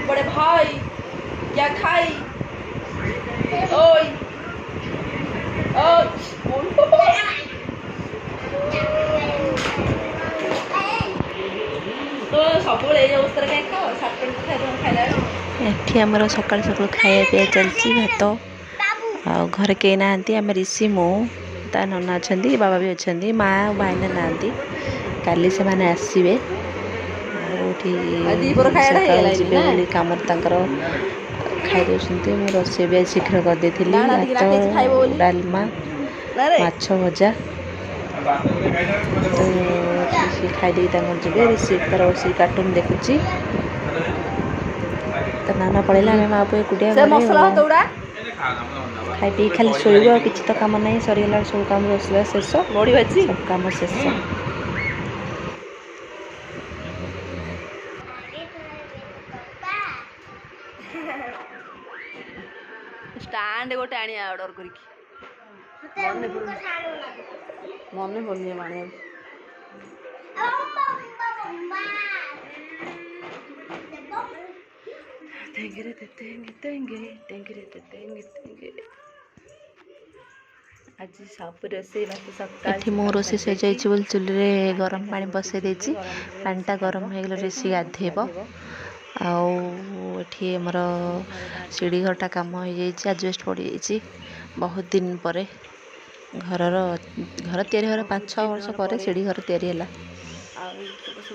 बड़े भाई क्या खाई ओए तो सब एठी आमर सकाल सकाल खाया पिया चलती भात आ घर कई ना आम ऋषि मु ता नना अच्छा बाबा भी अच्छा माँ भाईना ना काली से माने आसवे सकाल जी कम खाई दौरान मैं रोसे भी शीघ्र करदे भात डालमा माछ भजा तो खाईदे जी ऋषि तार बस कार्टून देखुची तो नाना पड़ेगा आम माँ पे एकुटिया खाई पी खाली शोब कि तो कम ना सरीगला सब कम रोसला शेष सब कम शेष स्टैंड गोटे आनी ऑर्डर करके मन पड़नी आने आज सब रोसे ये मो रोसे सजाई बोल चुले गरम पानी बसई देती पानीटा गरम हो गला ऋषि गाधेब आठी आमर सीढ़ी घरटा कम हो जाए आजबेस्ट पड़ जाए बहुत दिन पर घर तैयारी हो 5-6 वर्ष पर सीढ़ी घर तैयारी है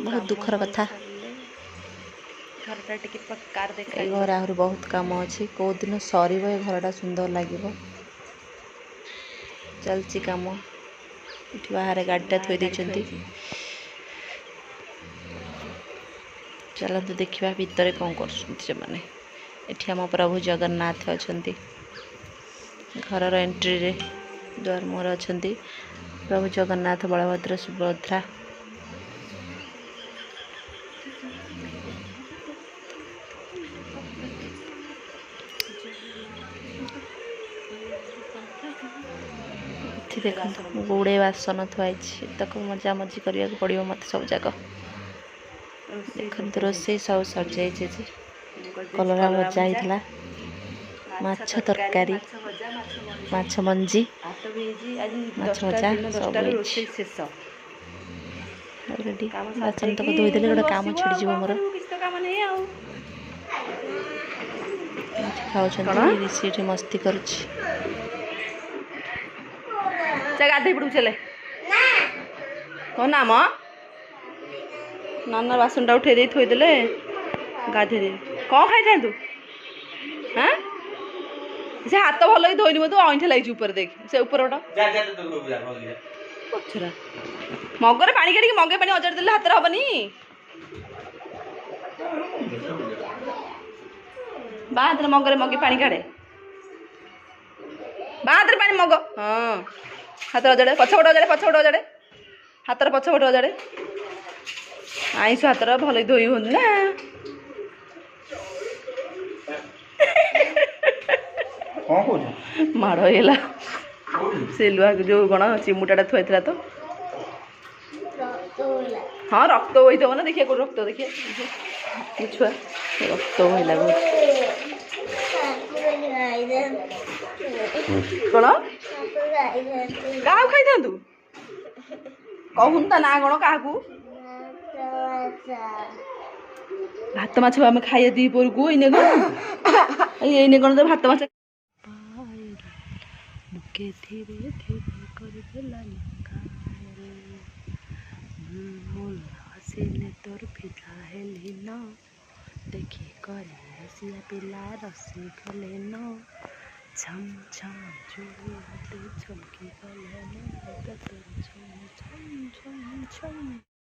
बहुत दुखर कथा घर आहरी बहुत काम अच्छी कौ दिन सर घरटा सुंदर लगे चलती कम बाहर गाड़ीटा थोड़ी देती चलते देखा भितर कौन कर प्रभु जगन्नाथ अच्छा घर एंट्री रे द्वार मोहर अच्छा प्रभु जगन्नाथ बलभद्र सुभद्रा देखो गुड़े बासन थुआई तक मजा मजी करने को पड़ो मत सब जाक देखते रोसे सब सजाई कलरा भजा होता माछ तरकारी माछ मंजी माछ भजा सब रेडी बासन तक धोईदे गोटे कम छिड़जी मोर खाऊँ ऋषि मस्ती करुच्ची गाधे पड़ू चले कौन नाम नाना बासन टा उठे थोदेले गाधे देवी कौन खाई था तू हाँ से हाथ भल कि धोनी मत अईठा लगी ऊपर देख से ऊपर पछरा मगरे पानी काढ़ी मगे पानी अजाड़ी देले हाथ हबनी बाहादुर मगरे मगे पानी काढ़े बाहादुर पानी मग हाँ हाथ अजाड़े पछपटे अजाड़े हाथर पछपटे अजाड़े आईस हाथर भल धोई हो ना माड़ होगा से लुहा जो कौन चिमुटाटा थुआई तो हाँ रक्त बोईथ ना देखिए कौन रक्त देखिए छुआ रक्त बोला कौन क्या खाई था कहून ता ना कौन क्या भात माछ आम खाई दी पर को इने कौन तो भात माछ धीरे धीरे कर हसीने तोर फिदा हेली न देखी करे रसिया पिला रसी गले न छम छम चूड़ी छमकी गले न छम छम छम छम